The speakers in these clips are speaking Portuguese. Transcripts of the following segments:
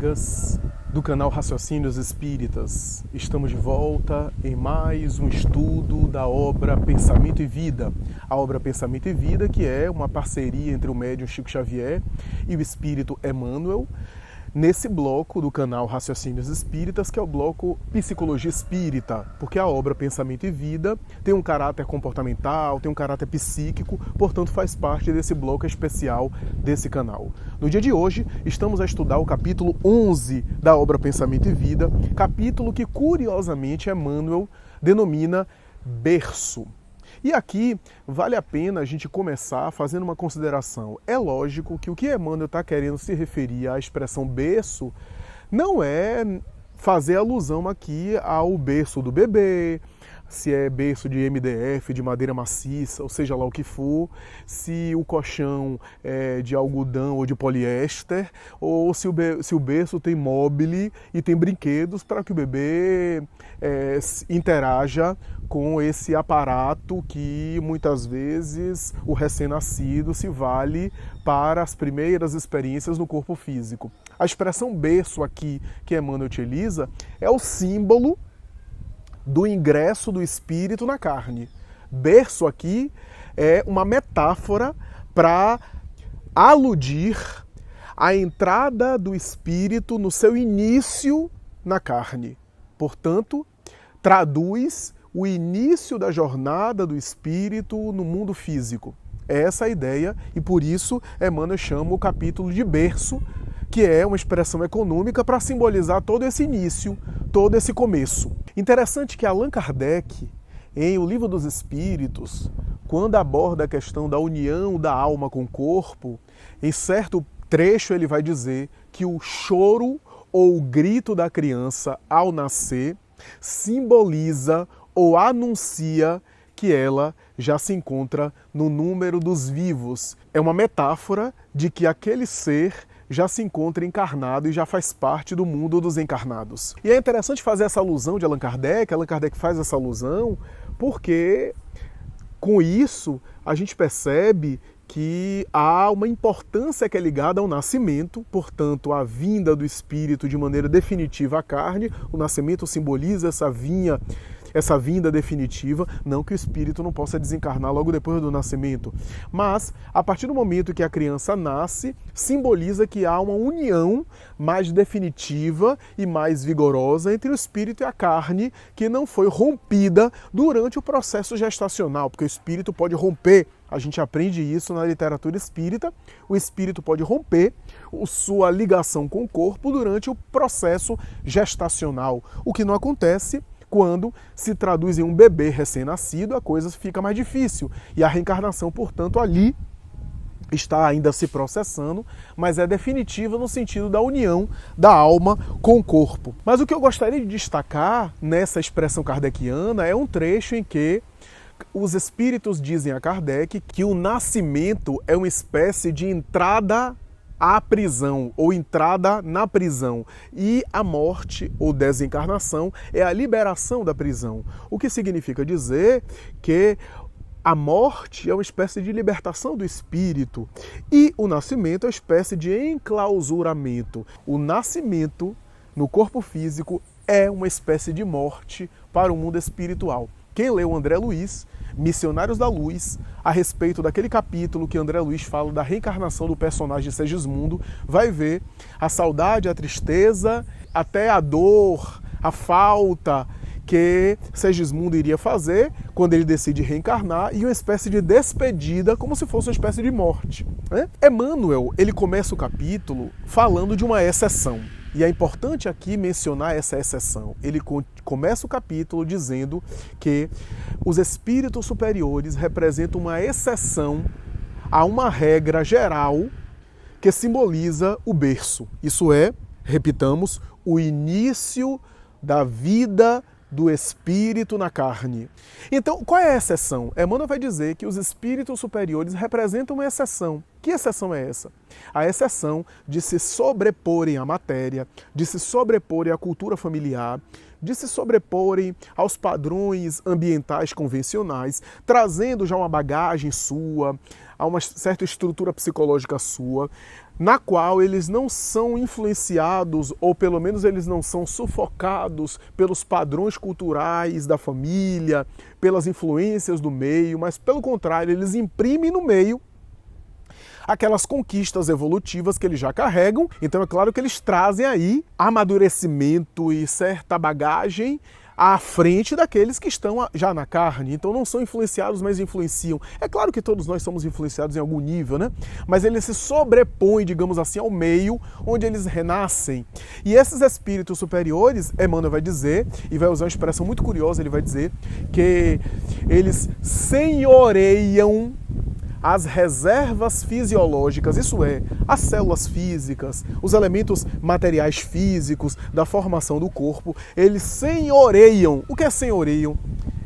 amigas do canal Raciocínios Espíritas. Estamos de volta em mais um estudo da obra Pensamento e Vida. A obra Pensamento e Vida, que é uma parceria entre o médium Chico Xavier e o espírito Emmanuel, nesse bloco do canal Raciocínios Espíritas, que é o bloco Psicologia Espírita, porque a obra Pensamento e Vida tem um caráter comportamental, tem um caráter psíquico, portanto faz parte desse bloco especial desse canal. No dia de hoje, estamos a estudar o capítulo 11 da obra Pensamento e Vida, capítulo que, curiosamente, Emmanuel denomina berço. E aqui vale a pena a gente começar fazendo uma consideração. É lógico que o que Emmanuel está querendo se referir à expressão berço não é fazer alusão aqui ao berço do bebê, se é berço de MDF, de madeira maciça, ou seja lá o que for, se o colchão é de algodão ou de poliéster, ou se o berço tem mobile e tem brinquedos para que o bebê interaja com esse aparato que muitas vezes o recém-nascido se vale para as primeiras experiências no corpo físico. A expressão berço aqui que Emmanuel utiliza é o símbolo do ingresso do espírito na carne. Berço aqui é uma metáfora para aludir à entrada do espírito no seu início na carne. Portanto, traduz o início da jornada do espírito no mundo físico. É essa a ideia e por isso Emmanuel chama o capítulo de berço, que é uma expressão econômica para simbolizar todo esse início, todo esse começo. Interessante que Allan Kardec, em O Livro dos Espíritos, quando aborda a questão da união da alma com o corpo, em certo trecho ele vai dizer que o choro ou o grito da criança ao nascer simboliza ou anuncia que ela já se encontra no número dos vivos. É uma metáfora de que aquele ser já se encontra encarnado e já faz parte do mundo dos encarnados. E é interessante fazer essa alusão de Allan Kardec faz essa alusão porque com isso a gente percebe que há uma importância que é ligada ao nascimento, portanto, a vinda do espírito de maneira definitiva à carne. O nascimento simboliza essa vinda definitiva, não que o espírito não possa desencarnar logo depois do nascimento, mas a partir do momento que a criança nasce, simboliza que há uma união mais definitiva e mais vigorosa entre o espírito e a carne, que não foi rompida durante o processo gestacional, porque o espírito pode romper. A gente aprende isso na literatura espírita. O espírito pode romper sua ligação com o corpo durante o processo gestacional, o que não acontece quando se traduz em um bebê recém-nascido. A coisa fica mais difícil e a reencarnação, portanto, ali está ainda se processando, mas é definitiva no sentido da união da alma com o corpo. Mas o que eu gostaria de destacar nessa expressão kardeciana é um trecho em que os espíritos dizem a Kardec que o nascimento é uma espécie de entrada à prisão ou entrada na prisão e a morte ou desencarnação é a liberação da prisão. O que significa dizer que a morte é uma espécie de libertação do espírito e o nascimento é uma espécie de enclausuramento. O nascimento no corpo físico é uma espécie de morte para o mundo espiritual. Quem leu André Luiz, Missionários da Luz, a respeito daquele capítulo que André Luiz fala da reencarnação do personagem Segismundo, vai ver a saudade, a tristeza, até a dor, a falta que Segismundo iria fazer quando ele decide reencarnar e uma espécie de despedida, como se fosse uma espécie de morte. Emmanuel, ele começa o capítulo falando de uma exceção. E é importante aqui mencionar essa exceção. Ele começa o capítulo dizendo que os espíritos superiores representam uma exceção a uma regra geral que simboliza o berço. Isso é, repitamos, o início da vida do espírito na carne. Então, qual é a exceção? Emmanuel vai dizer que os espíritos superiores representam uma exceção. Que exceção é essa? A exceção de se sobreporem à matéria, de se sobreporem à cultura familiar, de se sobreporem aos padrões ambientais convencionais, trazendo já uma bagagem sua, a uma certa estrutura psicológica sua, na qual eles não são influenciados, ou pelo menos eles não são sufocados pelos padrões culturais da família, pelas influências do meio, mas pelo contrário, eles imprimem no meio aquelas conquistas evolutivas que eles já carregam. Então é claro que eles trazem aí amadurecimento e certa bagagem à frente daqueles que estão já na carne. Então não são influenciados, mas influenciam. É claro que todos nós somos influenciados em algum nível, né? Mas eles se sobrepõem, digamos assim, ao meio onde eles renascem. E esses espíritos superiores, Emmanuel vai dizer, e vai usar uma expressão muito curiosa, ele vai dizer que eles senhoreiam as reservas fisiológicas, isso é, as células físicas, os elementos materiais físicos da formação do corpo, eles senhoreiam. O que é senhoreiam?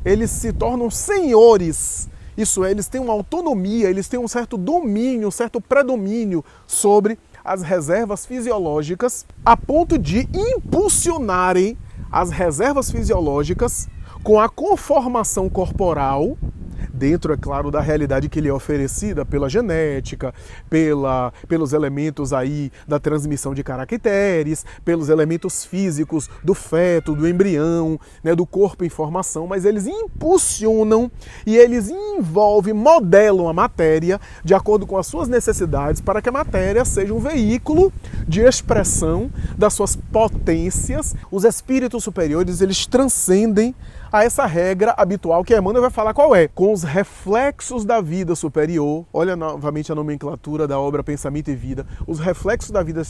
Eles se tornam senhores, isso é, eles têm uma autonomia, eles têm um certo domínio, um certo predomínio sobre as reservas fisiológicas, a ponto de impulsionarem as reservas fisiológicas com a conformação corporal, dentro, é claro, da realidade que lhe é oferecida pela genética, pelos elementos aí da transmissão de caracteres, pelos elementos físicos do feto, do embrião, né, do corpo em formação, mas eles impulsionam e eles envolvem, modelam a matéria de acordo com as suas necessidades para que a matéria seja um veículo de expressão das suas potências. Os espíritos superiores, eles transcendem a essa regra habitual que Emmanuel vai falar qual é. Com os reflexos da vida superior, olha novamente a nomenclatura da obra Pensamento e Vida, os reflexos da vida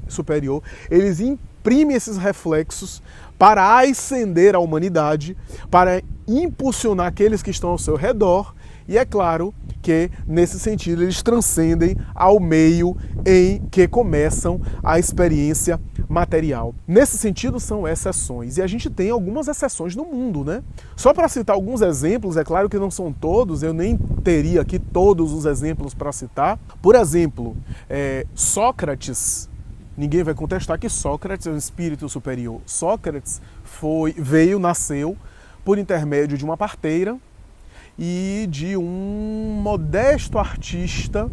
superior, eles imprimem esses reflexos para ascender a humanidade, para impulsionar aqueles que estão ao seu redor, e é claro que, nesse sentido, eles transcendem ao meio em que começam a experiência material. Nesse sentido, são exceções. E a gente tem algumas exceções no mundo, né? Só para citar alguns exemplos, é claro que não são todos, eu nem teria aqui todos os exemplos para citar. Por exemplo, Sócrates, ninguém vai contestar que Sócrates é um espírito superior. Sócrates nasceu por intermédio de uma parteira e de um modesto artista,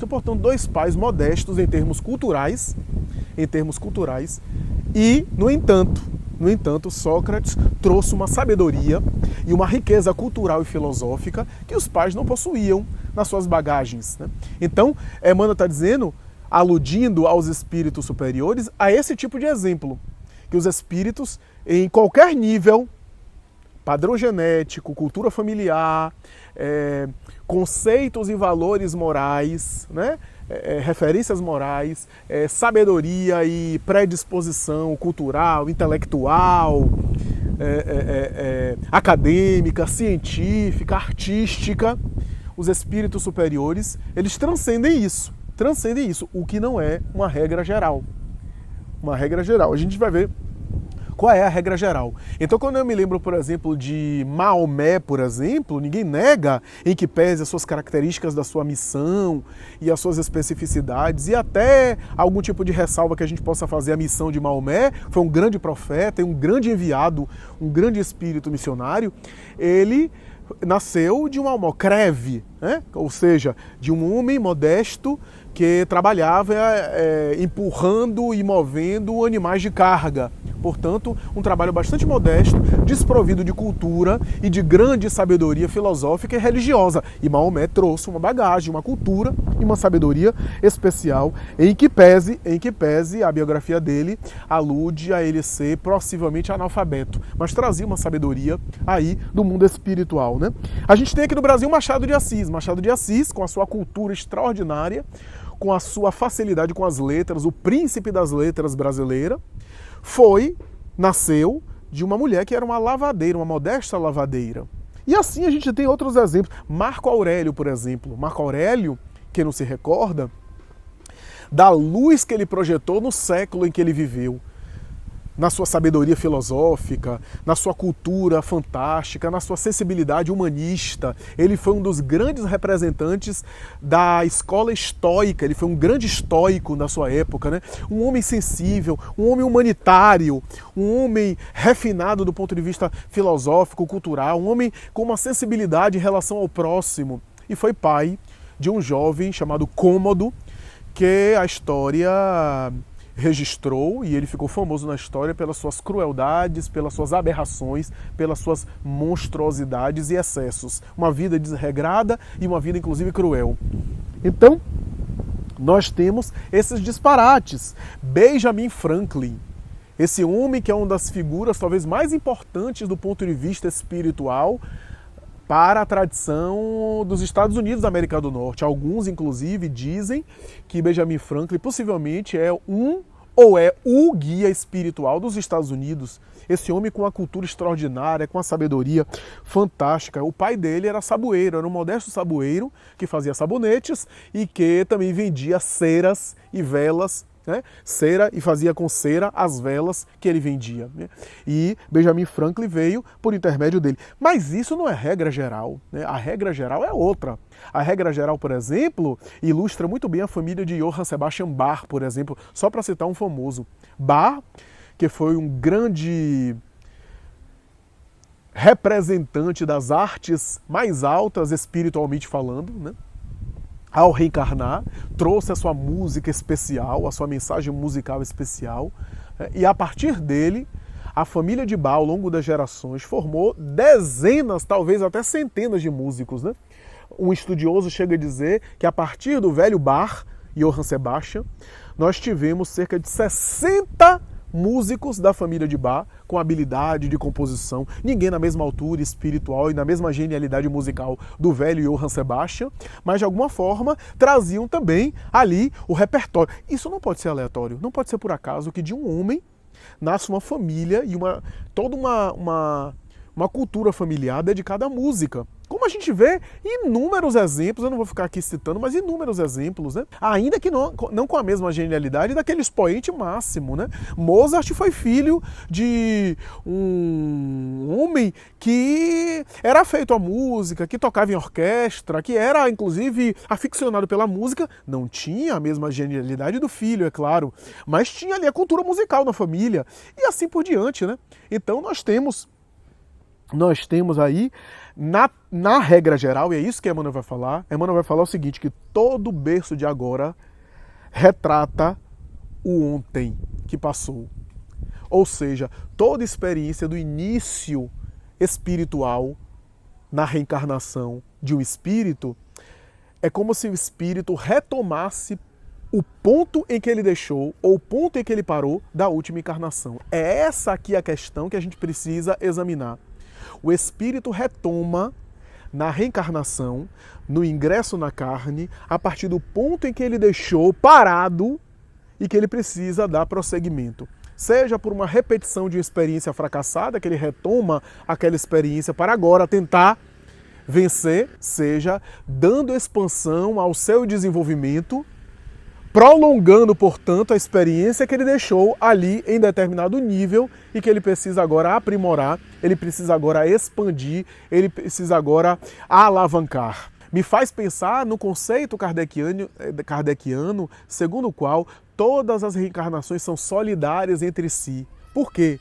portanto, dois pais modestos em termos culturais, e, no entanto, Sócrates trouxe uma sabedoria e uma riqueza cultural e filosófica que os pais não possuíam nas suas bagagens, né? Então, Emmanuel está dizendo, aludindo aos espíritos superiores, a esse tipo de exemplo, que os espíritos, em qualquer nível, padrão genético, cultura familiar, conceitos e valores morais, né? Referências morais, sabedoria e predisposição cultural, intelectual, acadêmica, científica, artística, os espíritos superiores, eles transcendem isso, o que não é uma regra geral. A gente vai ver qual é a regra geral. Então, quando eu me lembro, por exemplo, de Maomé, por exemplo, ninguém nega em que pese as suas características da sua missão e as suas especificidades, e até algum tipo de ressalva que a gente possa fazer à missão de Maomé. Foi um grande profeta e um grande enviado, um grande espírito missionário. Ele nasceu de um almocreve, né? Ou seja, de um homem modesto que trabalhava empurrando e movendo animais de carga. Portanto, um trabalho bastante modesto, desprovido de cultura e de grande sabedoria filosófica e religiosa. E Maomé trouxe uma bagagem, uma cultura e uma sabedoria especial, em que pese a biografia dele alude a ele ser possivelmente analfabeto, mas trazia uma sabedoria aí do mundo espiritual, né? A gente tem aqui no Brasil Machado de Assis, com a sua cultura extraordinária, com a sua facilidade com as letras, o príncipe das letras brasileira, nasceu de uma mulher que era uma lavadeira, uma modesta lavadeira. E assim a gente tem outros exemplos. Marco Aurélio, por exemplo. Marco Aurélio, quem não se recorda, da luz que ele projetou no século em que ele viveu, na sua sabedoria filosófica, na sua cultura fantástica, na sua sensibilidade humanista. Ele foi um dos grandes representantes da escola estoica, ele foi um grande estoico na sua época, né? Um homem sensível, um homem humanitário, um homem refinado do ponto de vista filosófico, cultural, um homem com uma sensibilidade em relação ao próximo. E foi pai de um jovem chamado Cômodo, que a história registrou, e ele ficou famoso na história pelas suas crueldades, pelas suas aberrações, pelas suas monstruosidades e excessos. Uma vida desregrada e uma vida inclusive cruel. Então, nós temos esses disparates. Benjamin Franklin, esse homem que é uma das figuras talvez mais importantes do ponto de vista espiritual para a tradição dos Estados Unidos da América do Norte. Alguns, inclusive, dizem que Benjamin Franklin possivelmente é ou é o guia espiritual dos Estados Unidos. Esse homem com uma cultura extraordinária, com uma sabedoria fantástica. O pai dele era saboeiro, era um modesto saboeiro que fazia sabonetes e que também vendia ceras e velas, né? Cera, e fazia com cera as velas que ele vendia, né? E Benjamin Franklin veio por intermédio dele. Mas isso não é regra geral, né? A regra geral é outra. A regra geral, por exemplo, ilustra muito bem a família de Johann Sebastian Bach, por exemplo, só para citar um famoso. Bach, que foi um grande representante das artes mais altas espiritualmente falando, né? Ao reencarnar, trouxe a sua música especial, a sua mensagem musical especial, e a partir dele, a família de Bach, ao longo das gerações, formou dezenas, talvez até centenas de músicos, né? Um estudioso chega a dizer que a partir do velho Bach, Johann Sebastian, nós tivemos cerca de 60 músicos da família de Bach com habilidade de composição, ninguém na mesma altura espiritual e na mesma genialidade musical do velho Johann Sebastian, mas de alguma forma traziam também ali o repertório. Isso não pode ser aleatório, não pode ser por acaso que de um homem nasce uma família e toda uma cultura familiar dedicada à música. Como a gente vê inúmeros exemplos, eu não vou ficar aqui citando, mas inúmeros exemplos, né? Ainda que não com a mesma genialidade daquele expoente máximo, né? Mozart foi filho de um homem que era afeito à música, que tocava em orquestra, que era, inclusive, aficionado pela música. Não tinha a mesma genialidade do filho, é claro, mas tinha ali a cultura musical na família, e assim por diante, né? Então nós temos aí, na regra geral, e é isso que Emmanuel vai falar o seguinte, que todo berço de agora retrata o ontem que passou. Ou seja, toda experiência do início espiritual na reencarnação de um espírito é como se o espírito retomasse o ponto em que ele deixou, ou o ponto em que ele parou da última encarnação. É essa aqui a questão que a gente precisa examinar. O espírito retoma na reencarnação, no ingresso na carne, a partir do ponto em que ele deixou parado e que ele precisa dar prosseguimento. Seja por uma repetição de uma experiência fracassada, que ele retoma aquela experiência para agora tentar vencer, seja dando expansão ao seu desenvolvimento, prolongando, portanto, a experiência que ele deixou ali em determinado nível e que ele precisa agora aprimorar, ele precisa agora expandir, ele precisa agora alavancar. Me faz pensar no conceito kardeciano, segundo o qual todas as reencarnações são solidárias entre si. Por quê?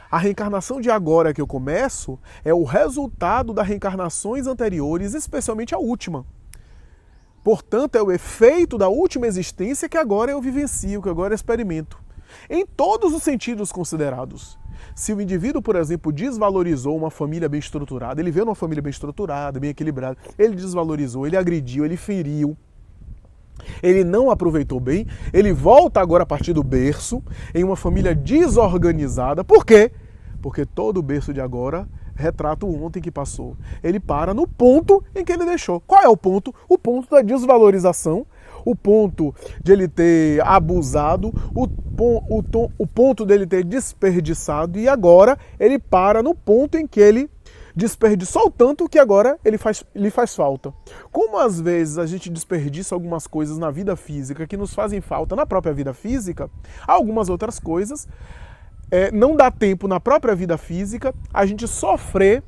A reencarnação de agora que eu começo é o resultado das reencarnações anteriores, especialmente a última. Portanto, é o efeito da última existência que agora eu vivencio, que agora eu experimento. Em todos os sentidos considerados. Se o indivíduo, por exemplo, desvalorizou uma família bem estruturada, ele veio numa família bem estruturada, bem equilibrada, ele desvalorizou, ele agrediu, ele feriu, ele não aproveitou bem, ele volta agora a partir do berço, em uma família desorganizada. Por quê? Porque todo o berço de agora retrata o ontem que passou. Ele para no ponto em que ele deixou. Qual é o ponto? O ponto da desvalorização, o ponto de ele ter abusado, o ponto dele ter desperdiçado, e agora ele para no ponto em que ele desperdiçou tanto que agora lhe faz falta. Como às vezes a gente desperdiça algumas coisas na vida física que nos fazem falta na própria vida física, algumas outras coisas não dá tempo na própria vida física a gente sofrer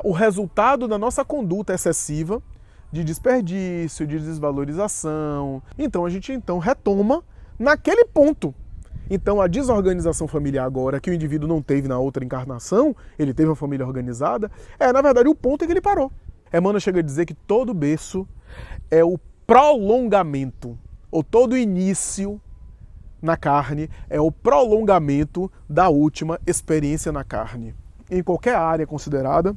o resultado da nossa conduta excessiva de desperdício, de desvalorização. Então a gente retoma naquele ponto. Então a desorganização familiar agora, que o indivíduo não teve na outra encarnação, ele teve uma família organizada, na verdade o ponto em que ele parou. Emmanuel chega a dizer que todo berço é o prolongamento, ou todo início na carne é o prolongamento da última experiência na carne. Em qualquer área considerada,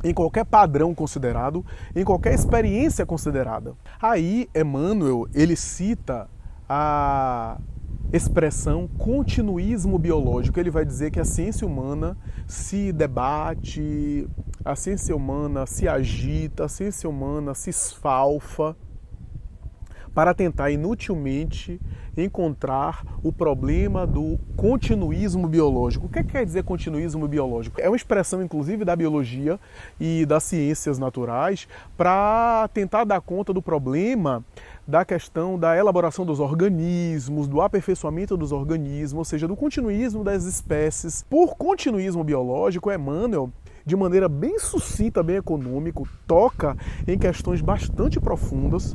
em qualquer padrão considerado, em qualquer experiência considerada. Aí, Emmanuel, ele cita a expressão continuismo biológico. Ele vai dizer que a ciência humana se debate, a ciência humana se agita, a ciência humana se esfalfa para tentar inutilmente encontrar o problema do continuismo biológico. O que quer dizer continuismo biológico? É uma expressão, inclusive, da biologia e das ciências naturais para tentar dar conta do problema da questão da elaboração dos organismos, do aperfeiçoamento dos organismos, ou seja, do continuismo das espécies. Por continuismo biológico, Emmanuel, de maneira bem sucinta, bem econômica, toca em questões bastante profundas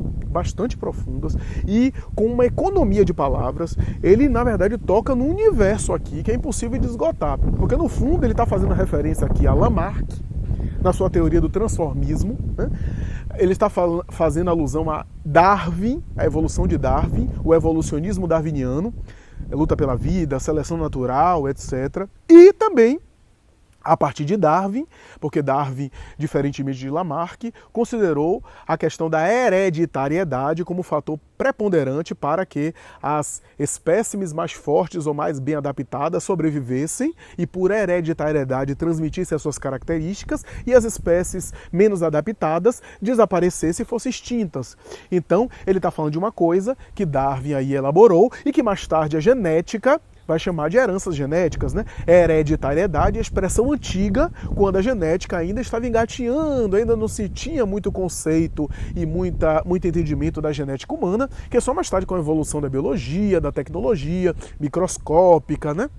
e com uma economia de palavras, ele na verdade toca num universo aqui que é impossível de esgotar, porque no fundo ele está fazendo referência aqui a Lamarck, na sua teoria do transformismo, né? Ele está fazendo alusão a Darwin, a evolução de Darwin, o evolucionismo darwiniano, a luta pela vida, a seleção natural, etc. E também a partir de Darwin, porque Darwin, diferentemente de Lamarck, considerou a questão da hereditariedade como fator preponderante para que as espécimes mais fortes ou mais bem adaptadas sobrevivessem e por hereditariedade transmitissem as suas características e as espécies menos adaptadas desaparecessem e fossem extintas. Então, ele está falando de uma coisa que Darwin aí elaborou e que mais tarde a genética vai chamar de heranças genéticas, né? Hereditariedade é a expressão antiga, quando a genética ainda estava engatinhando, ainda não se tinha muito conceito e muito entendimento da genética humana, que é só mais tarde com a evolução da biologia, da tecnologia microscópica, né?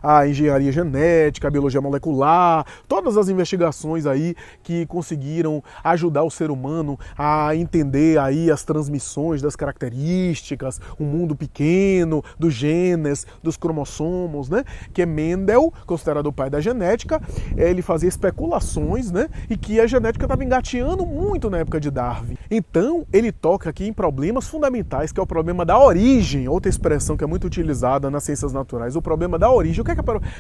A engenharia genética, a biologia molecular, todas as investigações aí que conseguiram ajudar o ser humano a entender aí as transmissões das características, o mundo pequeno, dos genes, dos cromossomos, né? Que é Mendel, considerado o pai da genética, ele fazia especulações, né? E que a genética estava engateando muito na época de Darwin. Então, ele toca aqui em problemas fundamentais, que é o problema da origem, outra expressão que é muito utilizada nas ciências naturais, o problema da origem. O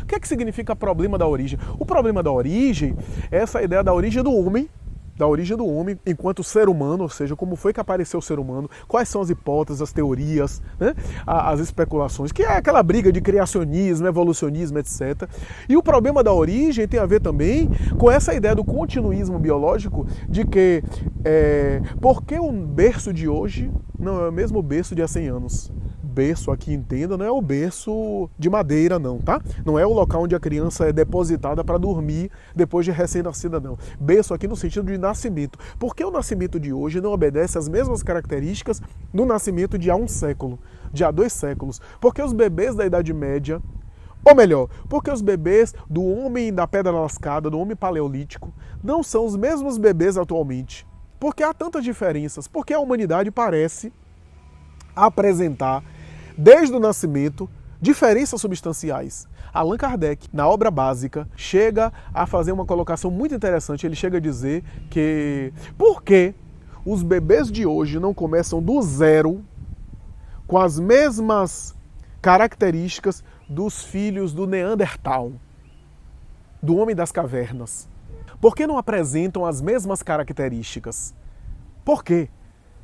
que é que significa problema da origem? O problema da origem é essa ideia da origem do homem enquanto ser humano, ou seja, como foi que apareceu o ser humano, quais são as hipóteses, as teorias, né? As especulações, que é aquela briga de criacionismo, evolucionismo, etc. E o problema da origem tem a ver também com essa ideia do continuismo biológico, de que por que o berço de hoje não é o mesmo berço de há 100 anos? Berço aqui, entenda, não é o berço de madeira, não, tá? Não é o local onde a criança é depositada para dormir depois de recém-nascida, não. Berço aqui no sentido de nascimento. Por que o nascimento de hoje não obedece às mesmas características do nascimento de há 1 século, de há 2 séculos? Porque os bebês da Idade Média, ou melhor, porque os bebês do homem da Pedra Lascada, do homem paleolítico, não são os mesmos bebês atualmente? Porque há tantas diferenças? Porque a humanidade parece apresentar, desde o nascimento, diferenças substanciais. Allan Kardec, na obra básica, chega a fazer uma colocação muito interessante. Ele chega a dizer que por que os bebês de hoje não começam do zero com as mesmas características dos filhos do Neandertal, do homem das cavernas? Por que não apresentam as mesmas características? Por quê?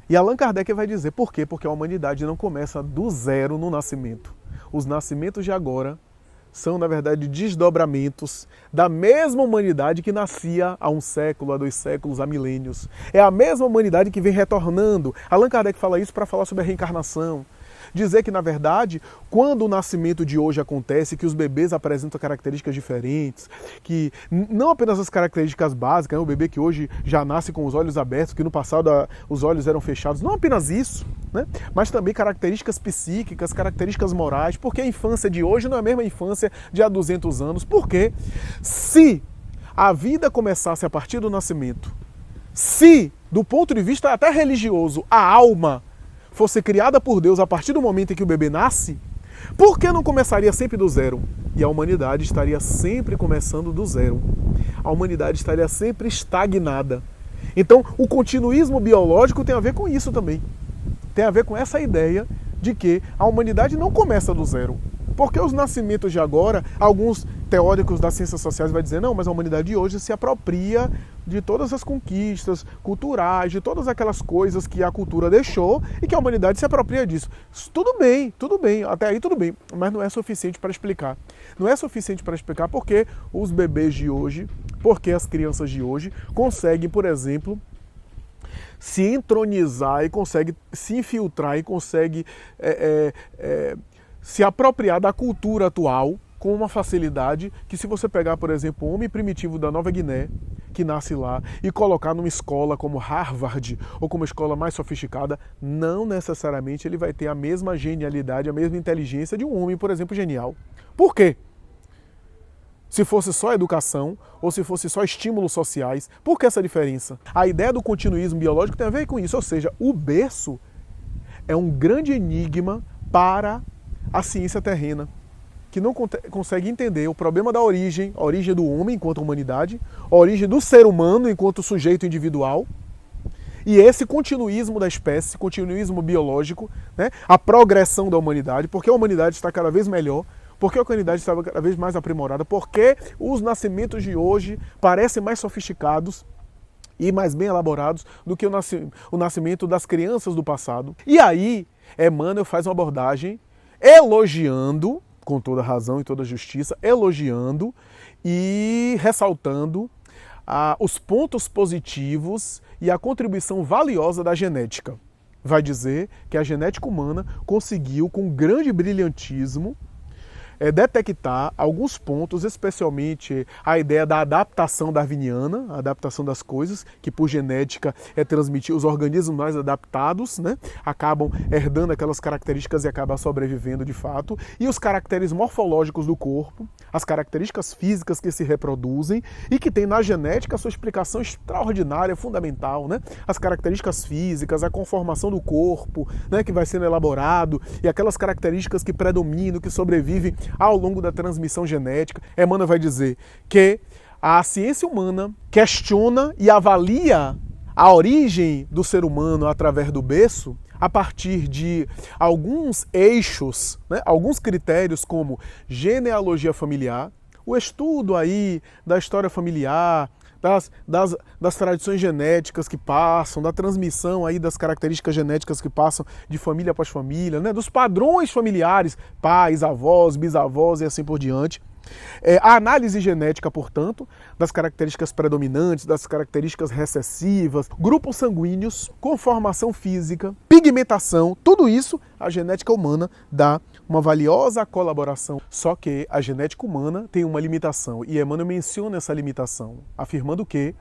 E Allan Kardec vai dizer por quê? Porque a humanidade não começa do zero no nascimento. Os nascimentos de agora são, na verdade, desdobramentos da mesma humanidade que nascia há 1 século, há 2 séculos, há milênios. É a mesma humanidade que vem retornando. Allan Kardec fala isso para falar sobre a reencarnação. Dizer que, na verdade, quando o nascimento de hoje acontece, que os bebês apresentam características diferentes, que não apenas as características básicas, né? O bebê que hoje já nasce com os olhos abertos, que no passado os olhos eram fechados, não apenas isso, né? Mas também características psíquicas, características morais, porque a infância de hoje não é a mesma infância de há 200 anos. Porque se a vida começasse a partir do nascimento, se, do ponto de vista até religioso, a alma fosse criada por Deus a partir do momento em que o bebê nasce, por que não começaria sempre do zero? E a humanidade estaria sempre começando do zero. A humanidade estaria sempre estagnada. Então, o continuismo biológico tem a ver com isso também. Tem a ver com essa ideia de que a humanidade não começa do zero. Porque os nascimentos de agora, alguns teóricos das ciências sociais vão dizer, não, mas a humanidade de hoje se apropria de todas as conquistas culturais, de todas aquelas coisas que a cultura deixou e que a humanidade se apropria disso. Tudo bem, até aí tudo bem, mas não é suficiente para explicar. Não é suficiente para explicar porque os bebês de hoje, porque as crianças de hoje conseguem, por exemplo, se entronizar e consegue se infiltrar e consegue se apropriar da cultura atual com uma facilidade que, se você pegar, por exemplo, o homem primitivo da Nova Guiné, que nasce lá, e colocar numa escola como Harvard ou como escola mais sofisticada, não necessariamente ele vai ter a mesma genialidade, a mesma inteligência de um homem, por exemplo, genial. Por quê? Se fosse só educação ou se fosse só estímulos sociais, por que essa diferença? A ideia do continuismo biológico tem a ver com isso, ou seja, o berço é um grande enigma para a ciência terrena, que não consegue entender o problema da origem, a origem do homem enquanto humanidade, a origem do ser humano enquanto sujeito individual, e esse continuismo da espécie, continuismo biológico, né, a progressão da humanidade, porque a humanidade está cada vez melhor, porque a humanidade está cada vez mais aprimorada, porque os nascimentos de hoje parecem mais sofisticados e mais bem elaborados do que o nascimento das crianças do passado. E aí, Emmanuel faz uma abordagem elogiando, com toda razão e toda justiça, elogiando e ressaltando os pontos positivos e a contribuição valiosa da genética. Vai dizer que a genética humana conseguiu, com grande brilhantismo, detectar alguns pontos, especialmente a ideia da adaptação darwiniana, a adaptação das coisas, que por genética é transmitir os organismos mais adaptados, né, acabam herdando aquelas características e acabam sobrevivendo de fato, e os caracteres morfológicos do corpo, as características físicas que se reproduzem e que tem na genética a sua explicação extraordinária, fundamental, né, as características físicas, a conformação do corpo, né, que vai sendo elaborado, e aquelas características que predominam, que sobrevivem ao longo da transmissão genética. Emmanuel vai dizer que a ciência humana questiona e avalia a origem do ser humano através do berço a partir de alguns eixos, né, alguns critérios como genealogia familiar, o estudo aí da história familiar, das tradições genéticas que passam, da transmissão aí das características genéticas que passam de família após família, né, dos padrões familiares, pais, avós, bisavós e assim por diante. A análise genética, portanto, das características predominantes, das características recessivas, grupos sanguíneos, conformação física, pigmentação, tudo isso a genética humana dá uma valiosa colaboração. Só que a genética humana tem uma limitação, e Emmanuel menciona essa limitação, afirmando que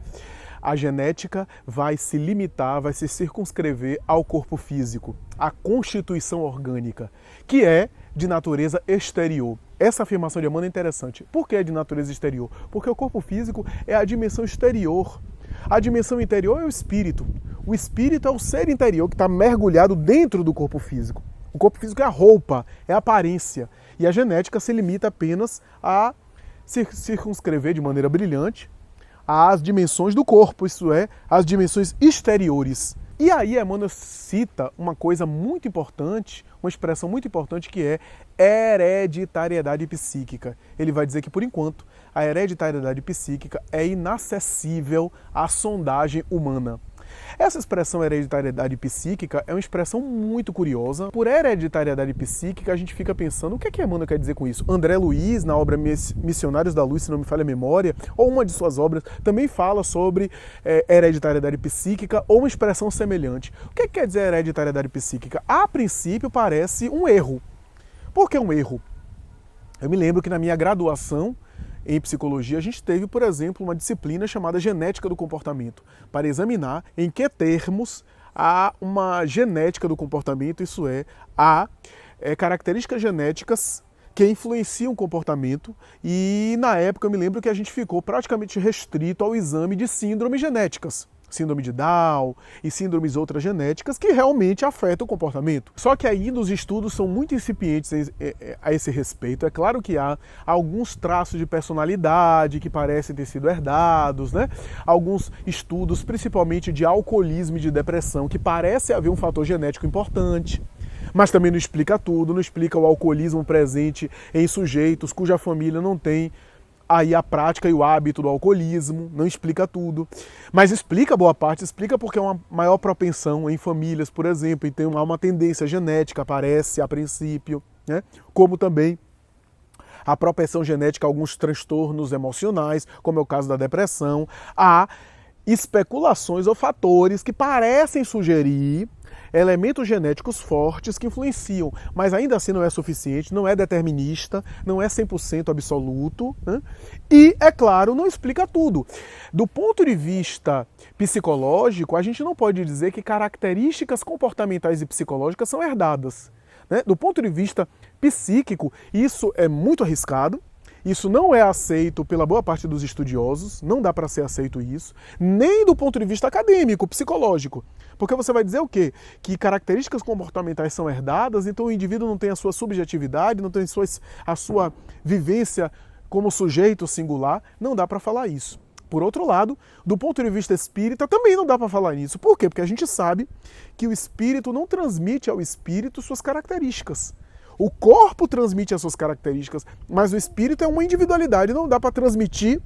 a genética vai se limitar, vai se circunscrever ao corpo físico, à constituição orgânica, que é de natureza exterior. Essa afirmação de Emmanuel é interessante. Por que é de natureza exterior? Porque o corpo físico é a dimensão exterior. A dimensão interior é o espírito. O espírito é o ser interior que está mergulhado dentro do corpo físico. O corpo físico é a roupa, é a aparência. E a genética se limita apenas a se circunscrever de maneira brilhante às dimensões do corpo, isso é, às dimensões exteriores. E aí Emmanuel cita uma coisa muito importante, uma expressão muito importante, que é hereditariedade psíquica. Ele vai dizer que, por enquanto, a hereditariedade psíquica é inacessível à sondagem humana. Essa expressão hereditariedade psíquica é uma expressão muito curiosa. Por hereditariedade psíquica, a gente fica pensando, o que é que Emmanuel quer dizer com isso? André Luiz, na obra Missionários da Luz, se não me falha a memória, ou uma de suas obras, também fala sobre hereditariedade psíquica ou uma expressão semelhante. O que é que quer dizer hereditariedade psíquica? A princípio parece um erro. Por que um erro? Eu me lembro que na minha graduação em psicologia, a gente teve, por exemplo, uma disciplina chamada genética do comportamento, para examinar em que termos há uma genética do comportamento, isso é, há características genéticas que influenciam o comportamento, e na época eu me lembro que a gente ficou praticamente restrito ao exame de síndromes genéticas. síndrome de Down e síndromes outras genéticas que realmente afetam o comportamento. Só que ainda os estudos são muito incipientes a esse respeito. É claro que há alguns traços de personalidade que parecem ter sido herdados, né? Alguns estudos, principalmente de alcoolismo e de depressão, que parece haver um fator genético importante. Mas também não explica tudo, não explica o alcoolismo presente em sujeitos cuja família não tem aí a prática e o hábito do alcoolismo, não explica tudo. Mas explica boa parte, explica porque é uma maior propensão em famílias, por exemplo, e tem uma tendência genética, aparece a princípio, né? Como também a propensão genética a alguns transtornos emocionais, como é o caso da depressão, há especulações ou fatores que parecem sugerir elementos genéticos fortes que influenciam, mas ainda assim não é suficiente, não é determinista, não é 100% absoluto, né? E, é claro, não explica tudo. Do ponto de vista psicológico, a gente não pode dizer que características comportamentais e psicológicas são herdadas, né? Do ponto de vista psíquico, isso é muito arriscado. Isso não é aceito pela boa parte dos estudiosos, não dá para ser aceito isso, nem do ponto de vista acadêmico, psicológico. Porque você vai dizer o quê? Que características comportamentais são herdadas, então o indivíduo não tem a sua subjetividade, não tem a sua vivência como sujeito singular, não dá para falar isso. Por outro lado, do ponto de vista espírita, também não dá para falar nisso. Por quê? Porque a gente sabe que o espírito não transmite ao espírito suas características. O corpo transmite as suas características, mas o espírito é uma individualidade, não dá para transmitir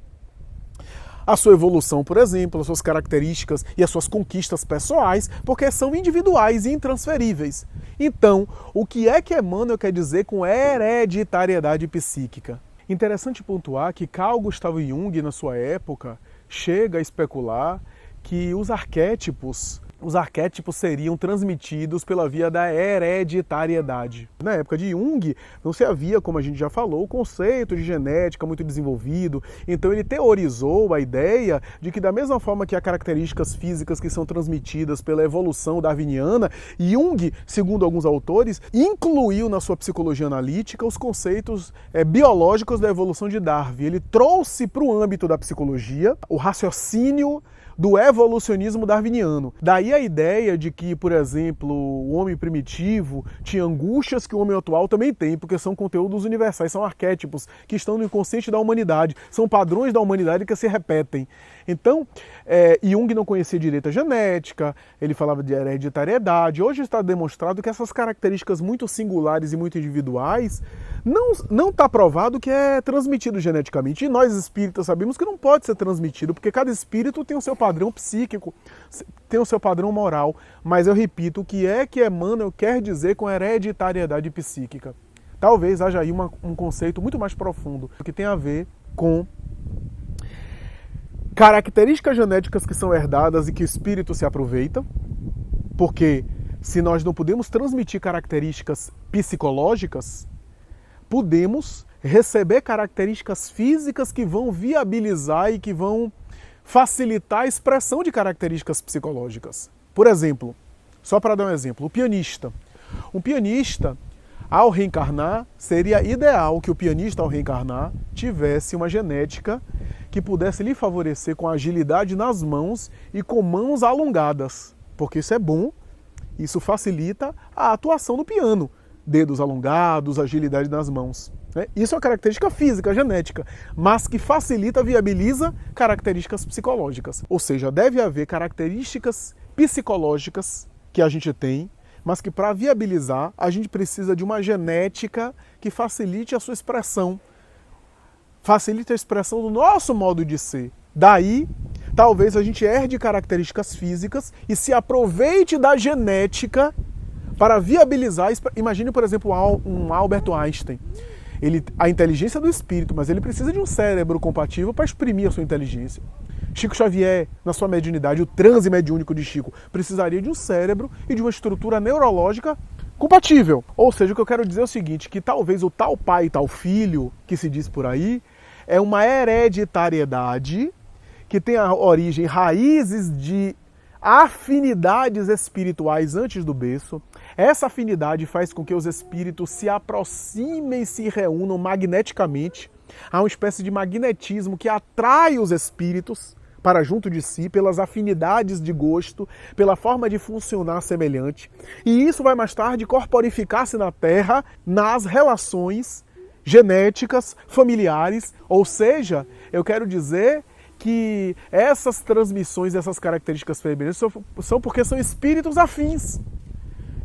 a sua evolução, por exemplo, as suas características e as suas conquistas pessoais, porque são individuais e intransferíveis. Então, o que é que Emmanuel quer dizer com hereditariedade psíquica? Interessante pontuar que Carl Gustav Jung, na sua época, chega a especular que os arquétipos seriam transmitidos pela via da hereditariedade. Na época de Jung, não se havia, como a gente já falou, o conceito de genética muito desenvolvido, então ele teorizou a ideia de que da mesma forma que há características físicas que são transmitidas pela evolução darwiniana, Jung, segundo alguns autores, incluiu na sua psicologia analítica os conceitos biológicos da evolução de Darwin. Ele trouxe para o âmbito da psicologia o raciocínio do evolucionismo darwiniano. Daí a ideia de que, por exemplo, o homem primitivo tinha angústias que o homem atual também tem, porque são conteúdos universais, são arquétipos que estão no inconsciente da humanidade, são padrões da humanidade que se repetem. Então, Jung não conhecia direito a genética, ele falava de hereditariedade. Hoje está demonstrado que essas características muito singulares e muito individuais não está provado que é transmitido geneticamente. E nós espíritas sabemos que não pode ser transmitido, porque cada espírito tem o seu padrão psíquico, tem o seu padrão moral. Mas eu repito, o que é que Emmanuel quer dizer com hereditariedade psíquica? Talvez haja aí um conceito muito mais profundo, que tem a ver com características genéticas que são herdadas e que o espírito se aproveita, porque se nós não podemos transmitir características psicológicas, podemos receber características físicas que vão viabilizar e que vão facilitar a expressão de características psicológicas. Por exemplo, só para dar um exemplo, o pianista. Um pianista, ao reencarnar, seria ideal que o pianista, ao reencarnar, tivesse uma genética que pudesse lhe favorecer com agilidade nas mãos e com mãos alongadas, porque isso é bom, isso facilita a atuação do piano. Dedos alongados, agilidade nas mãos. Isso é uma característica física, genética, mas que facilita, viabiliza características psicológicas. Ou seja, deve haver características psicológicas que a gente tem, mas que para viabilizar a gente precisa de uma genética que facilite a sua expressão, facilite a expressão do nosso modo de ser. Daí, talvez a gente herde características físicas e se aproveite da genética para viabilizar. Imagine, por exemplo, um Albert Einstein. A inteligência do espírito, mas ele precisa de um cérebro compatível para exprimir a sua inteligência. Chico Xavier, na sua mediunidade, o transe mediúnico de Chico, precisaria de um cérebro e de uma estrutura neurológica compatível. Ou seja, o que eu quero dizer é o seguinte, que talvez o tal pai e tal filho, que se diz por aí, é uma hereditariedade que tem a origem, raízes de afinidades espirituais antes do berço. Essa afinidade faz com que os espíritos se aproximem e se reúnam magneticamente. Há uma espécie de magnetismo que atrai os espíritos para junto de si, pelas afinidades de gosto, pela forma de funcionar semelhante. E isso vai mais tarde corporificar-se na Terra, nas relações genéticas, familiares. Ou seja, eu quero dizer que essas transmissões, essas características femininas são porque são espíritos afins.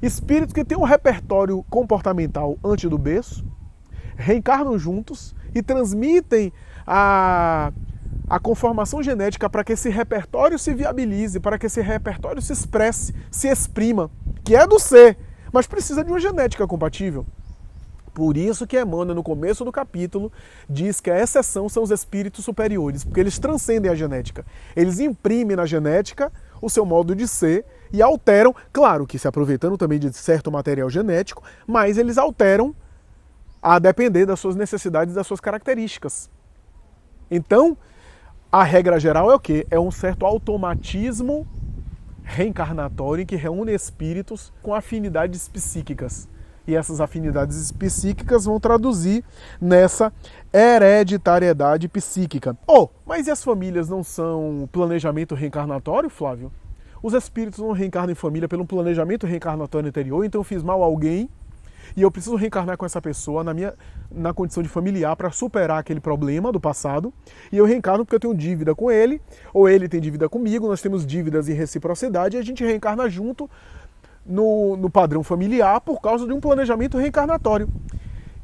Espíritos que têm um repertório comportamental antes do berço, reencarnam juntos e transmitem a conformação genética para que esse repertório se viabilize, para que esse repertório se expresse, se exprima, que é do ser, mas precisa de uma genética compatível. Por isso que Emmanuel, no começo do capítulo, diz que a exceção são os espíritos superiores, porque eles transcendem a genética. Eles imprimem na genética o seu modo de ser e alteram, claro que se aproveitando também de certo material genético, mas eles alteram a depender das suas necessidades e das suas características. Então, a regra geral é o quê? É um certo automatismo reencarnatório que reúne espíritos com afinidades psíquicas. E essas afinidades psíquicas vão traduzir nessa hereditariedade psíquica. Mas e as famílias não são planejamento reencarnatório, Flávio? Os espíritos não reencarnam em família pelo planejamento reencarnatório anterior, então eu fiz mal a alguém e eu preciso reencarnar com essa pessoa na condição de familiar para superar aquele problema do passado, e eu reencarno porque eu tenho dívida com ele, ou ele tem dívida comigo, nós temos dívidas em reciprocidade, e a gente reencarna junto no padrão familiar por causa de um planejamento reencarnatório.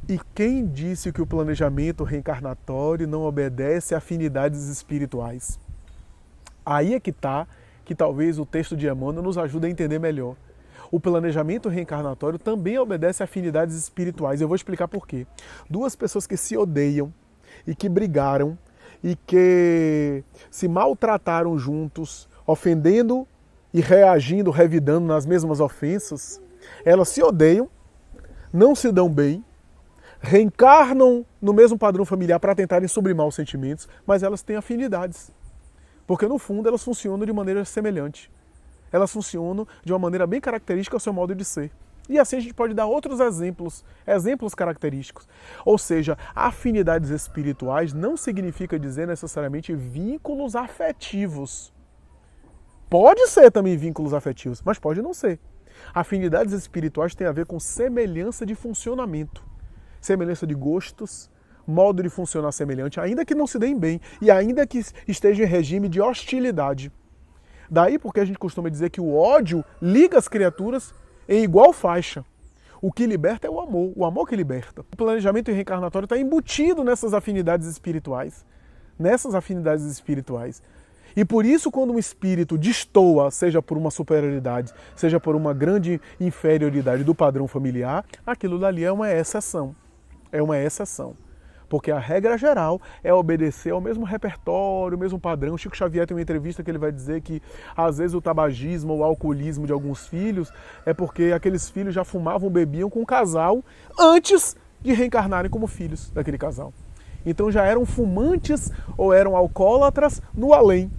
E quem disse que o planejamento reencarnatório não obedece a afinidades espirituais? Aí é que está, que talvez o texto de Emmanuel nos ajude a entender melhor. O planejamento reencarnatório também obedece a afinidades espirituais. Eu vou explicar por quê. Duas pessoas que se odeiam e que brigaram e que se maltrataram juntos, ofendendo e reagindo, revidando nas mesmas ofensas, elas se odeiam, não se dão bem, reencarnam no mesmo padrão familiar para tentarem sublimar os sentimentos, mas elas têm afinidades. Porque no fundo elas funcionam de maneira semelhante. Elas funcionam de uma maneira bem característica ao seu modo de ser. E assim a gente pode dar outros exemplos característicos. Ou seja, afinidades espirituais não significa dizer necessariamente vínculos afetivos. Pode ser também vínculos afetivos, mas pode não ser. Afinidades espirituais têm a ver com semelhança de funcionamento, semelhança de gostos, modo de funcionar semelhante, ainda que não se deem bem e ainda que esteja em regime de hostilidade. Daí porque a gente costuma dizer que o ódio liga as criaturas em igual faixa. O que liberta é o amor que liberta. O planejamento reencarnatório está embutido nessas afinidades espirituais. E por isso, quando um espírito destoa, seja por uma superioridade, seja por uma grande inferioridade do padrão familiar, aquilo dali é uma exceção. É uma exceção. Porque a regra geral é obedecer ao mesmo repertório, ao mesmo padrão. Chico Xavier tem uma entrevista que ele vai dizer que, às vezes, o tabagismo ou o alcoolismo de alguns filhos é porque aqueles filhos já fumavam, bebiam com o casal antes de reencarnarem como filhos daquele casal. Então já eram fumantes ou eram alcoólatras no além,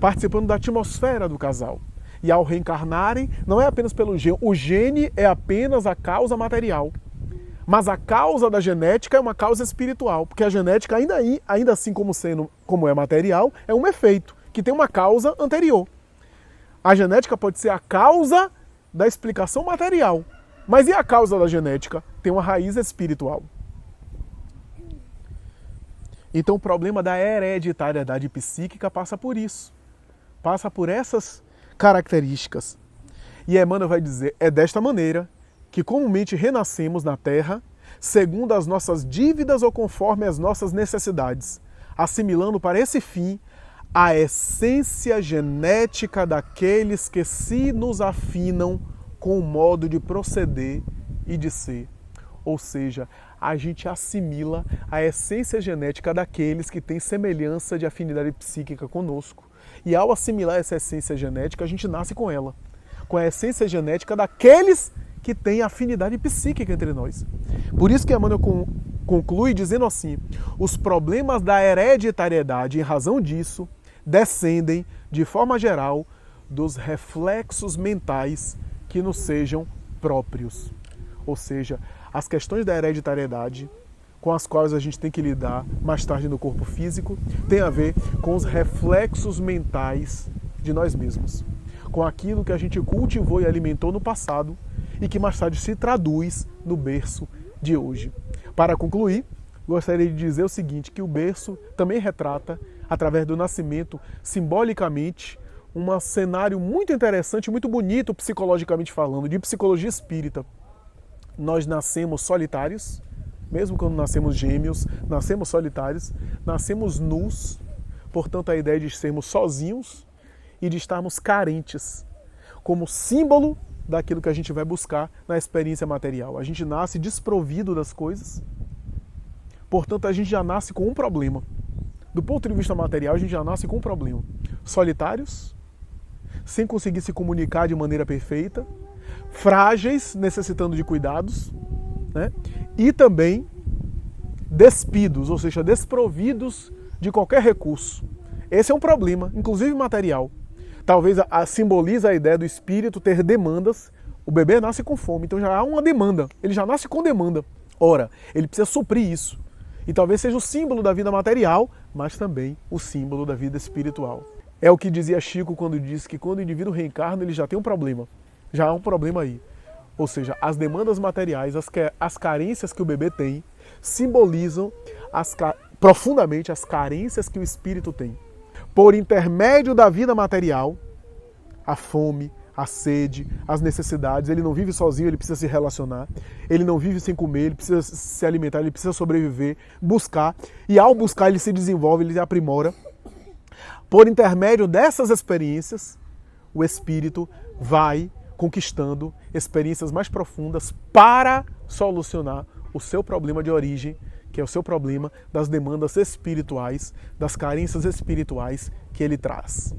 participando da atmosfera do casal. E ao reencarnarem, não é apenas pelo gene, o gene é apenas a causa material. Mas a causa da genética é uma causa espiritual, porque a genética, ainda assim como é material, é um efeito, que tem uma causa anterior. A genética pode ser a causa da explicação material, mas e a causa da genética? Tem uma raiz espiritual. Então o problema da hereditariedade psíquica passa por isso, passa por essas características. E Emmanuel vai dizer, é desta maneira que comumente renascemos na Terra, segundo as nossas dívidas ou conforme as nossas necessidades, assimilando para esse fim a essência genética daqueles que se nos afinam com o modo de proceder e de ser. Ou seja, a gente assimila a essência genética daqueles que têm semelhança de afinidade psíquica conosco. E ao assimilar essa essência genética, a gente nasce com ela, com a essência genética daqueles que tem afinidade psíquica entre nós. Por isso que Emmanuel conclui dizendo assim, os problemas da hereditariedade, em razão disso, descendem, de forma geral, dos reflexos mentais que nos sejam próprios. Ou seja, as questões da hereditariedade, com as quais a gente tem que lidar mais tarde no corpo físico, tem a ver com os reflexos mentais de nós mesmos, com aquilo que a gente cultivou e alimentou no passado e que mais tarde se traduz no berço de hoje. Para concluir, gostaria de dizer o seguinte, que o berço também retrata, através do nascimento, simbolicamente, um cenário muito interessante, muito bonito psicologicamente falando, de psicologia espírita. Nós nascemos solitários, mesmo quando nascemos gêmeos, nascemos solitários, nascemos nus, portanto a ideia de sermos sozinhos e de estarmos carentes, como símbolo daquilo que a gente vai buscar na experiência material. A gente nasce desprovido das coisas, portanto a gente já nasce com um problema. Do ponto de vista material, a gente já nasce com um problema. Solitários, sem conseguir se comunicar de maneira perfeita, frágeis, necessitando de cuidados, né? E também despidos, ou seja, desprovidos de qualquer recurso. Esse é um problema, inclusive material. Talvez simboliza a ideia do espírito ter demandas. O bebê nasce com fome, então já há uma demanda. Ele já nasce com demanda. Ora, ele precisa suprir isso. E talvez seja o símbolo da vida material, mas também o símbolo da vida espiritual. É o que dizia Chico quando disse que quando o indivíduo reencarna, ele já tem um problema. Já há um problema aí. Ou seja, as demandas materiais, as carências que o bebê tem, simbolizam profundamente as carências que o espírito tem. Por intermédio da vida material, a fome, a sede, as necessidades, ele não vive sozinho, ele precisa se relacionar, ele não vive sem comer, ele precisa se alimentar, ele precisa sobreviver, buscar, e ao buscar ele se desenvolve, ele se aprimora. Por intermédio dessas experiências, o espírito vai conquistando experiências mais profundas para solucionar o seu problema de origem, que é o seu problema das demandas espirituais, das carências espirituais que ele traz.